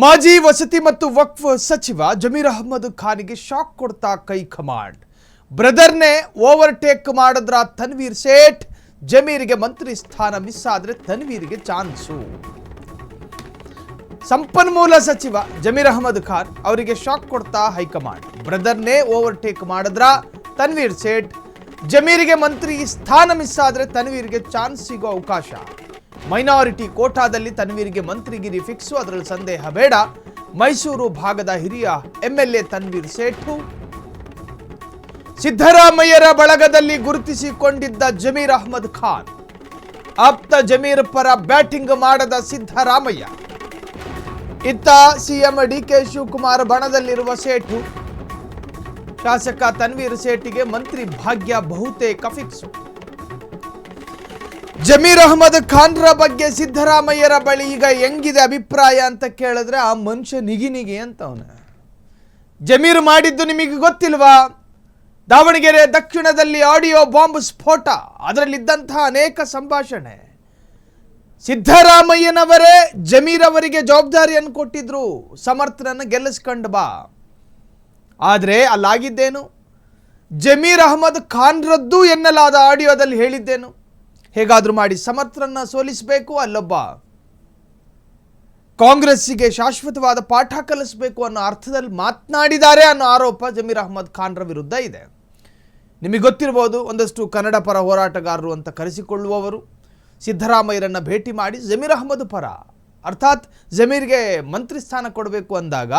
ಮಾಜಿ ವಸತಿ ಮತ್ತು ವಕ್ಫ್ ಸಚಿವ ಜಮೀರ್ ಅಹ್ಮದ್ ಖಾನ್ಗೆ ಶಾಕ್ ಕೊಡ್ತಾ ಕೈ ಕಮಾಂಡ್. ಬ್ರದರ್ನೇ ಓವರ್ಟೇಕ್ ಮಾಡಿದ್ರ ತನ್ವೀರ್ ಸೇಠ್. ಜಮೀರ್ಗೆ ಮಂತ್ರಿ ಸ್ಥಾನ ಮಿಸ್ ಆದ್ರೆ ತನ್ವೀರ್ಗೆ ಚಾನ್ಸು. ಸಂಪನ್ಮೂಲ ಸಚಿವ ಜಮೀರ್ ಅಹ್ಮದ್ ಖಾನ್ ಅವರಿಗೆ ಶಾಕ್ ಕೊಡ್ತಾ ಹೈಕಮಾಂಡ್. ಬ್ರದರ್ನೇ ಓವರ್ಟೇಕ್ ಮಾಡಿದ್ರ ತನ್ವೀರ್ ಸೇಠ್. ಜಮೀರ್ಗೆ ಮಂತ್ರಿ ಸ್ಥಾನ ಮಿಸ್ ಆದ್ರೆ ತನ್ವೀರ್ಗೆ ಚಾನ್ಸ್ ಸಿಗೋ ಅವಕಾಶ. ಮೈನಾರಿಟಿ ಕೋಟಾದಲ್ಲಿ ತನ್ವೀರ್ಗೆ ಮಂತ್ರಿಗಿರಿ ಫಿಕ್ಸು, ಅದರಲ್ಲಿ ಸಂದೇಹ ಬೇಡ. ಮೈಸೂರು ಭಾಗದ ಹಿರಿಯ ಎಂಎಲ್ಎ ತನ್ವೀರ್ ಸೇಠು. ಸಿದ್ದರಾಮಯ್ಯರ ಬಳಗದಲ್ಲಿ ಗುರುತಿಸಿಕೊಂಡಿದ್ದ ಜಮೀರ್ ಅಹ್ಮದ್ ಖಾನ್. ಆಪ್ತ ಜಮೀರ್ ಪರ ಬ್ಯಾಟಿಂಗ್ ಮಾಡದ ಸಿದ್ದರಾಮಯ್ಯ. ಇತ್ತ ಸಿಎಂ ಡಿಕೆ ಶಿವಕುಮಾರ್ ಬಣದಲ್ಲಿರುವ ಸೇಠು. ಶಾಸಕ ತನ್ವೀರ್ ಸೇಠಿಗೆ ಮಂತ್ರಿ ಭಾಗ್ಯ ಬಹುತೇಕ ಫಿಕ್ಸು. ಜಮೀರ್ ಅಹ್ಮದ್ ಖಾನ್ರ ಬಗ್ಗೆ ಸಿದ್ದರಾಮಯ್ಯರ ಬಳಿ ಈಗ ಹೆಂಗಿದೆ ಅಭಿಪ್ರಾಯ ಅಂತ ಕೇಳಿದ್ರೆ ಆ ಮನುಷ್ಯ ನಿಗಿ ಅಂತವನ. ಜಮೀರ್ ಮಾಡಿದ್ದು ನಿಮಗೆ ಗೊತ್ತಿಲ್ವಾ? ದಾವಣಗೆರೆ ದಕ್ಷಿಣದಲ್ಲಿ ಆಡಿಯೋ ಬಾಂಬ್ ಸ್ಫೋಟ, ಅದರಲ್ಲಿದ್ದಂತಹ ಅನೇಕ ಸಂಭಾಷಣೆ. ಸಿದ್ದರಾಮಯ್ಯನವರೇ ಜಮೀರ್ ಅವರಿಗೆ ಜವಾಬ್ದಾರಿಯನ್ನು ಕೊಟ್ಟಿದ್ರು, ಸಮರ್ಥನನ್ನು ಗೆಲ್ಲಿಸ್ಕೊಂಡು ಬಾ. ಆದರೆ ಅಲ್ಲಾಗಿದ್ದೇನು? ಜಮೀರ್ ಅಹ್ಮದ್ ಖಾನ್ರದ್ದು ಎನ್ನಲಾದ ಆಡಿಯೋದಲ್ಲಿ ಹೇಳಿದ್ದೇನು? ಹೇಗಾದ್ರೂ ಮಾಡಿ ಸಮರ್ಥರನ್ನ ಸೋಲಿಸಬೇಕು, ಅಲ್ಲೊಬ್ಬ ಕಾಂಗ್ರೆಸ್ಸಿಗೆ ಶಾಶ್ವತವಾದ ಪಾಠ ಕಲಿಸಬೇಕು ಅನ್ನೋ ಅರ್ಥದಲ್ಲಿ ಮಾತನಾಡಿದ್ದಾರೆ ಅನ್ನೋ ಆರೋಪ ಜಮೀರ್ ಅಹ್ಮದ್ ಖಾನ್ರ ವಿರುದ್ಧ ಇದೆ. ನಿಮಗೆ ಗೊತ್ತಿರಬಹುದು, ಒಂದಷ್ಟು ಕನ್ನಡ ಪರ ಹೋರಾಟಗಾರರು ಅಂತ ಕರೆಸಿಕೊಳ್ಳುವವರು ಸಿದ್ದರಾಮಯ್ಯರನ್ನ ಭೇಟಿ ಮಾಡಿ ಜಮೀರ್ ಅಹ್ಮದ್ ಪರ, ಅರ್ಥಾತ್ ಜಮೀರ್ಗೆ ಮಂತ್ರಿ ಸ್ಥಾನ ಕೊಡಬೇಕು ಅಂದಾಗ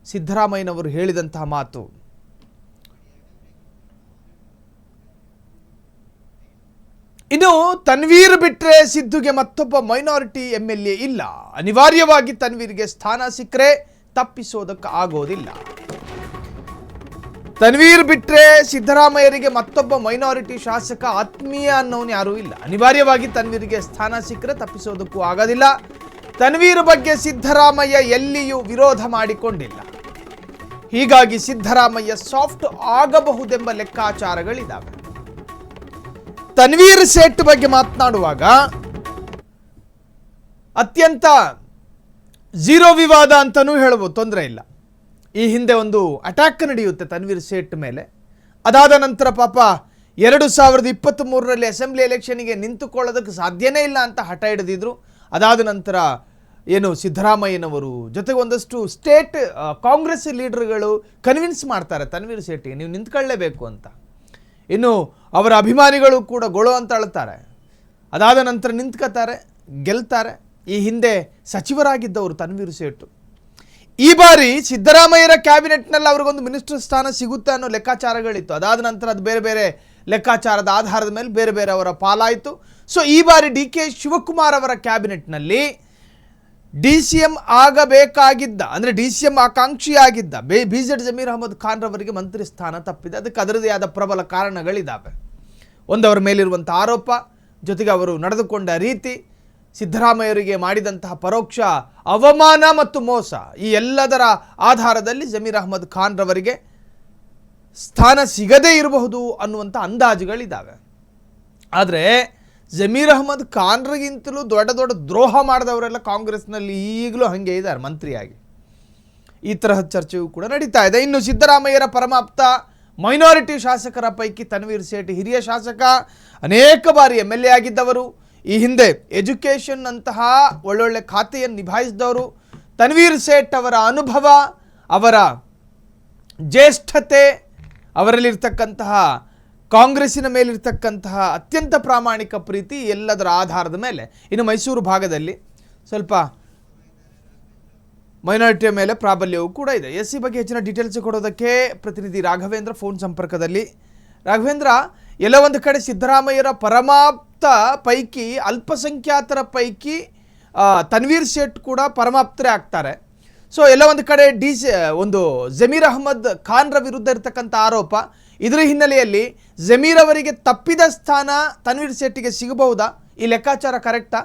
ಸಿದ್ದರಾಮಯ್ಯನವರು ಹೇಳಿದಂತಹ ಮಾತು. ಇನ್ನು ತನ್ವೀರ್ ಬಿಟ್ರೆ ಸಿದ್ದುಗೆ ಮತ್ತೊಬ್ಬ ಮೈನಾರಿಟಿ ಎಂಎಲ್ಎ ಇಲ್ಲ. ಅನಿವಾರ್ಯವಾಗಿ ತನ್ವೀರ್ಗೆ ಸ್ಥಾನ ಸಿಕ್ಕರೆ ತಪ್ಪಿಸೋದಕ್ಕೆ ಆಗೋದಿಲ್ಲ. ತನ್ವೀರ್ ಬಿಟ್ರೆ ಸಿದ್ದರಾಮಯ್ಯರಿಗೆ ಮತ್ತೊಬ್ಬ ಮೈನಾರಿಟಿ ಶಾಸಕ ಆತ್ಮೀಯ ಅನ್ನೋನು ಯಾರೂ ಇಲ್ಲ. ಅನಿವಾರ್ಯವಾಗಿ ತನ್ವೀರ್ಗೆ ಸ್ಥಾನ ಸಿಕ್ಕರೆ ತಪ್ಪಿಸೋದಕ್ಕೂ ಆಗೋದಿಲ್ಲ. ತನ್ವೀರ್ ಬಗ್ಗೆ ಸಿದ್ದರಾಮಯ್ಯ ಎಲ್ಲಿಯೂ ವಿರೋಧ ಮಾಡಿಕೊಂಡಿಲ್ಲ. ಹೀಗಾಗಿ ಸಿದ್ದರಾಮಯ್ಯ ಸಾಫ್ಟ್ ಆಗಬಹುದೆಂಬ ಲೆಕ್ಕಾಚಾರಗಳಿದ್ದಾವೆ. ತನ್ವೀರ್ ಸೇಠ್ ಬಗ್ಗೆ ಮಾತನಾಡುವಾಗ ಅತ್ಯಂತ ಝೀರೋ ವಿವಾದ ಅಂತಲೂ ಹೇಳ್ಬೋದು, ತೊಂದರೆ ಇಲ್ಲ. ಈ ಹಿಂದೆ ಒಂದು ಅಟ್ಯಾಕ್ ನಡೆಯುತ್ತೆ ತನ್ವೀರ್ ಸೇಠ್ ಮೇಲೆ. ಅದಾದ ನಂತರ ಪಾಪ 2023ರಲ್ಲಿ ಅಸೆಂಬ್ಲಿ ಎಲೆಕ್ಷನ್ಗೆ ನಿಂತುಕೊಳ್ಳೋದಕ್ಕೆ ಸಾಧ್ಯನೇ ಇಲ್ಲ ಅಂತ ಹಠ ಹಿಡಿದಿದ್ರು. ಅದಾದ ನಂತರ ಏನು ಸಿದ್ದರಾಮಯ್ಯನವರು ಜೊತೆಗೆ ಒಂದಷ್ಟು ಸ್ಟೇಟ್ ಕಾಂಗ್ರೆಸ್ ಲೀಡರ್ಗಳು ಕನ್ವಿನ್ಸ್ ಮಾಡ್ತಾರೆ ತನ್ವೀರ್ ಸೇಠ್ಗೆ ನೀವು ನಿಂತ್ಕೊಳ್ಳೇಬೇಕು ಅಂತ. ಇನ್ನು ಅವರ ಅಭಿಮಾನಿಗಳು ಕೂಡ ಗೊಳು ಅಂತ ಅಳ್ತಾರೆ. ಅದಾದ ನಂತರ ನಿಂತ್ಕೋತಾರೆ, ಗೆಲ್ತಾರೆ. ಈ ಹಿಂದೆ ಸಚಿವರಾಗಿದ್ದವರು ತನ್ವೀರ್ ಸೇಠ್. ಈ ಬಾರಿ ಸಿದ್ದರಾಮಯ್ಯರ ಕ್ಯಾಬಿನೆಟ್ನಲ್ಲಿ ಅವ್ರಿಗೊಂದು ಮಿನಿಸ್ಟರ್ ಸ್ಥಾನ ಸಿಗುತ್ತೆ ಅನ್ನೋ ಲೆಕ್ಕಾಚಾರಗಳಿತ್ತು. ಅದಾದ ನಂತರ ಅದು ಬೇರೆ ಬೇರೆ ಲೆಕ್ಕಾಚಾರದ ಆಧಾರದ ಮೇಲೆ ಬೇರೆ ಬೇರೆ ಅವರ ಪಾಲಾಯಿತು. ಸೊ ಈ ಬಾರಿ ಡಿ ಕೆ ಶಿವಕುಮಾರ್ ಅವರ ಕ್ಯಾಬಿನೆಟ್ನಲ್ಲಿ DCM ಆಗಬೇಕಾಗಿದ್ದ, ಅಂದರೆ DCM ಆಕಾಂಕ್ಷಿಯಾಗಿದ್ದ BZ ಜಮೀರ್ ಅಹ್ಮದ್ ಖಾನ್ ರವರಿಗೆ ಮಂತ್ರಿ ಸ್ಥಾನ ತಪ್ಪಿದೆ. ಅದಕ್ಕೆ ಅದರದೇ ಆದ ಪ್ರಬಲ ಕಾರಣಗಳಿದ್ದಾವೆ. ಒಂದವರ ಮೇಲಿರುವಂಥ ಆರೋಪ, ಜೊತೆಗೆ ಅವರು ನಡೆದುಕೊಂಡ ರೀತಿ, ಸಿದ್ದರಾಮಯ್ಯರಿಗೆ ಮಾಡಿದಂತಹ ಪರೋಕ್ಷ ಅವಮಾನ ಮತ್ತು ಮೋಸ, ಈ ಎಲ್ಲದರ ಆಧಾರದಲ್ಲಿ ಜಮೀರ್ ಅಹ್ಮದ್ ಖಾನ್ ರವರಿಗೆ ಸ್ಥಾನ ಸಿಗದೇ ಇರಬಹುದು ಅನ್ನುವಂಥ ಅಂದಾಜುಗಳಿದ್ದಾವೆ. ಆದರೆ ಜಮೀರ್ ಅಹ್ಮದ್ ಖಾನ್ರಿಗಿಂತಲೂ ದೊಡ್ಡ ದೊಡ್ಡ ದ್ರೋಹ ಮಾಡಿದವರೆಲ್ಲ ಕಾಂಗ್ರೆಸ್ನಲ್ಲಿ ಈಗಲೂ ಹಾಗೆ ಇದ್ದಾರೆ ಮಂತ್ರಿಯಾಗಿ. ಈ ತರಹದ ಚರ್ಚೆಯೂ ಕೂಡ ನಡೀತಾ ಇದೆ. ಇನ್ನು ಸಿದ್ದರಾಮಯ್ಯರ ಪರಮಾಪ್ತ ಮೈನಾರಿಟಿ ಶಾಸಕರ ಪೈಕಿ ತನ್ವೀರ್ ಸೇಠ್ ಹಿರಿಯ ಶಾಸಕ, ಅನೇಕ ಬಾರಿ MLA ಆಗಿದ್ದವರು, ಈ ಹಿಂದೆ ಎಜುಕೇಷನ್ ಅಂತಹ ಒಳ್ಳೊಳ್ಳೆ ಖಾತೆಯನ್ನು ನಿಭಾಯಿಸಿದವರು. ತನ್ವೀರ್ ಸೇಠ್ ಅವರ ಅನುಭವ, ಅವರ ಜ್ಯೇಷ್ಠತೆ, ಅವರಲ್ಲಿರ್ತಕ್ಕಂತಹ ಕಾಂಗ್ರೆಸ್ಸಿನ ಮೇಲಿರ್ತಕ್ಕಂತಹ ಅತ್ಯಂತ ಪ್ರಾಮಾಣಿಕ ಪ್ರೀತಿ, ಎಲ್ಲದರ ಆಧಾರದ ಮೇಲೆ ಇನ್ನು ಮೈಸೂರು ಭಾಗದಲ್ಲಿ ಸ್ವಲ್ಪ ಮೈನಾರಿಟಿಯ ಮೇಲೆ ಪ್ರಾಬಲ್ಯವೂ ಕೂಡ ಇದೆ. SC ಬಗ್ಗೆ ಹೆಚ್ಚಿನ ಡೀಟೇಲ್ಸ್ ಕೊಡೋದಕ್ಕೆ ಪ್ರತಿನಿಧಿ ರಾಘವೇಂದ್ರ ಫೋನ್ ಸಂಪರ್ಕದಲ್ಲಿ. ರಾಘವೇಂದ್ರ, ಎಲ್ಲ ಒಂದು ಕಡೆ ಸಿದ್ದರಾಮಯ್ಯರ ಪರಮಾಪ್ತ ಪೈಕಿ, ಅಲ್ಪಸಂಖ್ಯಾತರ ಪೈಕಿ ತನ್ವೀರ್ ಸೇಠ್ ಕೂಡ ಪರಮಾಪ್ತರೇ ಆಗ್ತಾರೆ. ಸೊ ಎಲ್ಲ ಒಂದು ಕಡೆ ಒಂದು ಜಮೀರ್ ಅಹ್ಮದ್ ಖಾನ್ರ ವಿರುದ್ಧ ಇರತಕ್ಕಂಥ ಆರೋಪ, ಇದರ ಹಿನ್ನೆಲೆಯಲ್ಲಿ ಜಮೀರ್ ಅವರಿಗೆ ತಪ್ಪಿದ ಸ್ಥಾನ ತನ್ವೀರ್ ಸೇಠಿಗೆ ಸಿಗಬಹುದಾ? ಈ ಲೆಕ್ಕಾಚಾರ ಕರೆಕ್ಟಾ?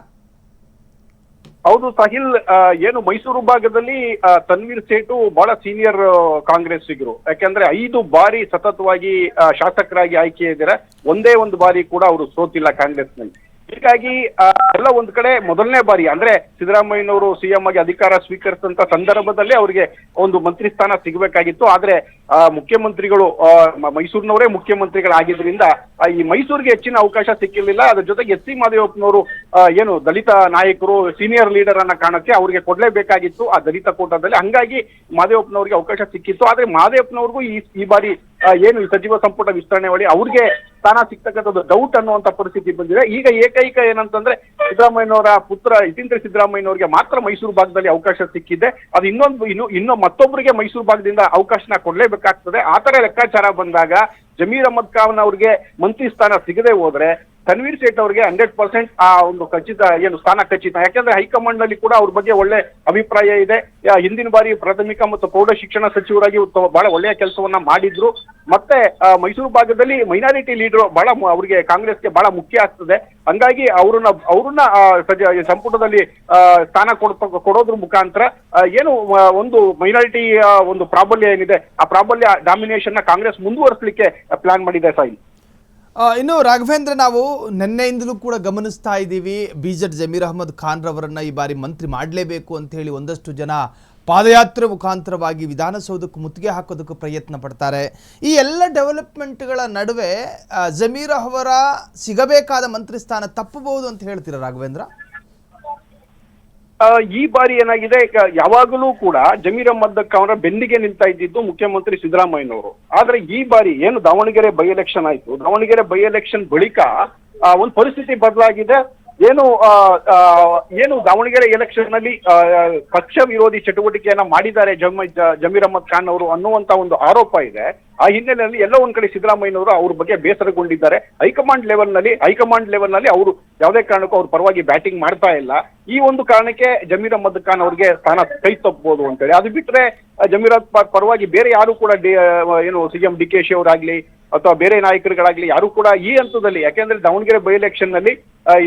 ಹೌದು ಸಾಹಿಲ್, ಏನು ಮೈಸೂರು ಭಾಗದಲ್ಲಿ ತನ್ವೀರ್ ಸೇಠು ಬಹಳ ಸೀನಿಯರ್ ಕಾಂಗ್ರೆಸ್ಸಿಗರು. ಯಾಕೆಂದ್ರೆ 5 ಬಾರಿ ಸತತವಾಗಿ ಶಾಸಕರಾಗಿ ಆಯ್ಕೆ ಇದ್ದಾರೆ. ಒಂದೇ ಒಂದು ಬಾರಿ ಕೂಡ ಅವರು ಸೋತಿಲ್ಲ ಕಾಂಗ್ರೆಸ್ನಲ್ಲಿ. ಹೀಗಾಗಿ ಎಲ್ಲ ಒಂದ್ ಕಡೆ ಮೊದಲನೇ ಬಾರಿ ಅಂದ್ರೆ ಸಿದ್ದರಾಮಯ್ಯನವರು ಸಿಎಂ ಆಗಿ ಅಧಿಕಾರ ಸ್ವೀಕರಿಸಿದಂತ ಸಂದರ್ಭದಲ್ಲಿ ಅವರಿಗೆ ಒಂದು ಮಂತ್ರಿ ಸ್ಥಾನ ಸಿಗಬೇಕಾಗಿತ್ತು. ಆದ್ರೆ ಮುಖ್ಯಮಂತ್ರಿಗಳು ಮೈಸೂರಿನವರೇ ಮುಖ್ಯಮಂತ್ರಿಗಳಾಗಿದ್ರಿಂದ ಈ ಮೈಸೂರಿಗೆ ಹೆಚ್ಚಿನ ಅವಕಾಶ ಸಿಕ್ಕಿರ್ಲಿಲ್ಲ. ಅದ್ರ ಜೊತೆಗೆ ಎಸ್ ಸಿ ಮಾದೇವಪ್ಪನವರು ಏನು ದಲಿತ ನಾಯಕರು ಸೀನಿಯರ್ ಲೀಡರ್ ಅನ್ನ ಕಾಣಕ್ಕೆ ಅವ್ರಿಗೆ ಕೊಡ್ಲೇಬೇಕಾಗಿತ್ತು ಆ ದಲಿತ ಕೋಟಾದಲ್ಲಿ. ಹಂಗಾಗಿ ಮಾದೇವಪ್ಪನವ್ರಿಗೆ ಅವಕಾಶ ಸಿಕ್ಕಿತ್ತು. ಆದ್ರೆ ಮಾದೇವಪ್ಪನವ್ರಿಗೂ ಈ ಬಾರಿ ಏನು ಈ ಸಚಿವ ಸಂಪುಟ ವಿಸ್ತರಣೆ ಮಾಡಿ ಅವ್ರಿಗೆ ಸ್ಥಾನ ಸಿಗ್ತಕ್ಕಂಥದ್ದು ಡೌಟ್ ಅನ್ನುವಂತ ಪರಿಸ್ಥಿತಿ ಬಂದಿದೆ. ಈಗ ಏಕೈಕ ಏನಂತಂದ್ರೆ ಸಿದ್ದರಾಮಯ್ಯನವರ ಪುತ್ರ ಯತೀಂದ್ರ ಸಿದ್ದರಾಮಯ್ಯನವರಿಗೆ ಮಾತ್ರ ಮೈಸೂರು ಭಾಗದಲ್ಲಿ ಅವಕಾಶ ಸಿಕ್ಕಿದೆ. ಅದು ಇನ್ನೂ ಮತ್ತೊಬ್ಬರಿಗೆ ಮೈಸೂರು ಭಾಗದಿಂದ ಅವಕಾಶನ ಕೊಡ್ಲೇಬೇಕಾಗ್ತದೆ. ಆ ತರ ಲೆಕ್ಕಾಚಾರ ಬಂದಾಗ ಜಮೀರ್ ಅಹಮದ್ ಖಾನ್ ಅವ್ರಿಗೆ ಮಂತ್ರಿ ಸ್ಥಾನ ಸಿಗದೆ ಹೋದ್ರೆ ತನ್ವೀರ್ ಸೇಠ್ ಅವರಿಗೆ 100% ಆ ಒಂದು ಖಚಿತ ಏನು ಸ್ಥಾನ ಖಚಿತ. ಯಾಕಂದ್ರೆ ಹೈಕಮಾಂಡ್ ನಲ್ಲಿ ಕೂಡ ಅವ್ರ ಬಗ್ಗೆ ಒಳ್ಳೆ ಅಭಿಪ್ರಾಯ ಇದೆ. ಹಿಂದಿನ ಬಾರಿ ಪ್ರಾಥಮಿಕ ಮತ್ತು ಪ್ರೌಢ ಶಿಕ್ಷಣ ಸಚಿವರಾಗಿ ಬಹಳ ಒಳ್ಳೆಯ ಕೆಲಸವನ್ನ ಮಾಡಿದ್ರು. ಮತ್ತೆ ಮೈಸೂರು ಭಾಗದಲ್ಲಿ ಮೈನಾರಿಟಿ ಲೀಡರ್ ಬಹಳ ಅವ್ರಿಗೆ ಕಾಂಗ್ರೆಸ್ಗೆ ಬಹಳ ಮುಖ್ಯ ಆಗ್ತದೆ. ಹಂಗಾಗಿ ಅವ್ರನ್ನ ಸಂಪುಟದಲ್ಲಿ ಸ್ಥಾನ ಕೊಡೋದ್ರ ಮುಖಾಂತರ ಏನು ಒಂದು ಮೈನಾರಿಟಿ ಒಂದು ಪ್ರಾಬಲ್ಯ ಏನಿದೆ ಆ ಪ್ರಾಬಲ್ಯ ಡಾಮಿನೇಷನ್ ನ ಕಾಂಗ್ರೆಸ್ ಮುಂದುವರಿಸಲಿಕ್ಕೆ ಪ್ಲಾನ್ ಮಾಡಿದೆ ಸಾಯಿ. ಇನ್ನು ರಾಘವೇಂದ್ರ, ನಾವು ನಿನ್ನೆಯಿಂದಲೂ ಕೂಡ ಗಮನಿಸ್ತಾ ಇದ್ದೀವಿ ಬಿಜೆಡ್ ಜಮೀರ್ ಅಹಮದ್ ಖಾನ್ ರವರನ್ನ ಈ ಬಾರಿ ಮಂತ್ರಿ ಮಾಡಲೇಬೇಕು ಅಂತ ಹೇಳಿ ಒಂದಷ್ಟು ಜನ ಪಾದಯಾತ್ರೆ ಮುಖಾಂತರವಾಗಿ ವಿಧಾನಸೌಧಕ್ಕೆ ಮುತ್ತಿಗೆ ಹಾಕೋದಕ್ಕೆ ಪ್ರಯತ್ನ ಪಡ್ತಾರೆ. ಈ ಎಲ್ಲ ಡೆವಲಪ್ಮೆಂಟ್ಗಳ ನಡುವೆ ಜಮೀರ್ ಅವರ ಸಿಗಬೇಕಾದ ಮಂತ್ರಿ ಸ್ಥಾನ ತಪ್ಪಬಹುದು ಅಂತ ಹೇಳ್ತೀರಾ ರಾಘವೇಂದ್ರ? ಈ ಬಾರಿ ಏನಾಗಿದೆ, ಯಾವಾಗಲೂ ಕೂಡ ಜಮೀರ್ ಅಹಮದ್ ಖಾನ್ ಅವರ ಬೆನ್ನಿಗೆ ನಿಲ್ತಾ ಇದ್ದಿದ್ದು ಮುಖ್ಯಮಂತ್ರಿ ಸಿದ್ದರಾಮಯ್ಯನವರು. ಆದ್ರೆ ಈ ಬಾರಿ ಏನು ದಾವಣಗೆರೆ ಬೈ ಎಲೆಕ್ಷನ್ ಆಯ್ತು, ದಾವಣಗೆರೆ ಬೈ ಎಲೆಕ್ಷನ್ ಬಳಿಕ ಒಂದು ಪರಿಸ್ಥಿತಿ ಬದಲಾಗಿದೆ. ಏನು ದಾವಣಗೆರೆ ಎಲೆಕ್ಷನ್ ನಲ್ಲಿ ಪಕ್ಷ ವಿರೋಧಿ ಚಟುವಟಿಕೆಯನ್ನ ಮಾಡಿದ್ದಾರೆ ಜಮೀರ್ ಅಹಮದ್ ಖಾನ್ ಅವರು ಅನ್ನುವಂತ ಒಂದು ಆರೋಪ ಇದೆ. ಆ ಹಿನ್ನೆಲೆಯಲ್ಲಿ ಎಲ್ಲ ಒಂದ್ ಕಡೆ ಸಿದ್ದರಾಮಯ್ಯನವರು ಅವ್ರ ಬಗ್ಗೆ ಬೇಸರಗೊಂಡಿದ್ದಾರೆ. ಹೈಕಮಾಂಡ್ ಲೆವೆಲ್ ನಲ್ಲಿ ಅವರು ಯಾವುದೇ ಕಾರಣಕ್ಕೂ ಅವ್ರ ಪರವಾಗಿ ಬ್ಯಾಟಿಂಗ್ ಮಾಡ್ತಾ ಇಲ್ಲ. ಈ ಒಂದು ಕಾರಣಕ್ಕೆ ಜಮೀರ್ ಅಹಮದ್ ಖಾನ್ ಅವ್ರಿಗೆ ಸ್ಥಾನ ಕೈ ತಪ್ಪಬಹುದು ಅಂತೇಳಿ. ಅದು ಬಿಟ್ರೆ ಜಮೀರ್ ಅಹಮದ್ ಪರವಾಗಿ ಬೇರೆ ಯಾರು ಕೂಡ ಏನು ಸಿಎಂ DK ಶಿ ಅವರಾಗ್ಲಿ ಅಥವಾ ಬೇರೆ ನಾಯಕರುಗಳಾಗ್ಲಿ ಯಾರು ಕೂಡ ಈ ಹಂತದಲ್ಲಿ, ಯಾಕೆಂದ್ರೆ ದಾವಣಗೆರೆ ಬೈ ಎಲೆಕ್ಷನ್ ನಲ್ಲಿ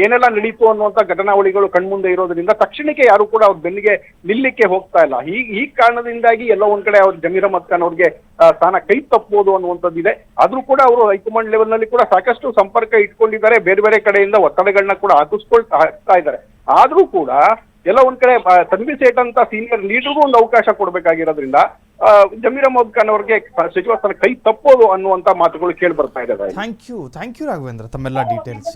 ಏನೆಲ್ಲ ನಡೀತು ಅನ್ನುವಂತ ಘಟನಾವಳಿಗಳು ಕಣ್ಮುಂದೆ ಇರೋದ್ರಿಂದ ತಕ್ಷಣಕ್ಕೆ ಯಾರು ಕೂಡ ಅವ್ರ ಬೆನ್ನಿಗೆ ನಿಲ್ಲಿಕ್ಕೆ ಹೋಗ್ತಾ ಇಲ್ಲ. ಈ ಕಾರಣದಿಂದಾಗಿ ಎಲ್ಲ ಒಂದ್ ಕಡೆ ಅವ್ರು ಜಮೀರ್ ಅಹಮದ್ ಖಾನ್ ಅವ್ರಿಗೆ ಸ್ಥಾನ ಕೈ ತಪ್ಪಬಹುದು ಅನ್ನುವಂಥದ್ದಿದೆ. ಆದ್ರೂ ಕೂಡ ಅವರು ಹೈಕಮಾಂಡ್ ಲೆವೆಲ್ ನಲ್ಲಿ ಕೂಡ ಸಾಕಷ್ಟು ಸಂಪರ್ಕ ಇಟ್ಕೊಂಡಿದ್ದಾರೆ. ಬೇರೆ ಬೇರೆ ಕಡೆಯಿಂದ ಒತ್ತಡಗಳನ್ನ ಕೂಡ ಹಾಕ್ತಾ ಇದ್ದಾರೆ. ಆದ್ರೂ ಕೂಡ ಎಲ್ಲ ಒಂದ್ ಕಡೆ ತನ್ವೀರ್ ಸೇಠ್ ಅಂತ ಸೀನಿಯರ್ ಲೀಡರ್ಗೂ ಒಂದು ಅವಕಾಶ ಕೊಡ್ಬೇಕಾಗಿರೋದ್ರಿಂದ ಜಮೀರ್ ಅಹಮದ್ ಖಾನ್ ಅವ್ರಿಗೆ ಸಚಿವ ಸ್ಥಾನ ಕೈ ತಪ್ಪೋದು ಅನ್ನುವಂತ ಮಾತುಗಳು ಕೇಳಿ ಬರ್ತಾ ಇದೆ. ಥ್ಯಾಂಕ್ ಯು ರಾಘವೇಂದ್ರ ತಮ್ಮೆಲ್ಲ ಡೀಟೇಲ್ಸ್.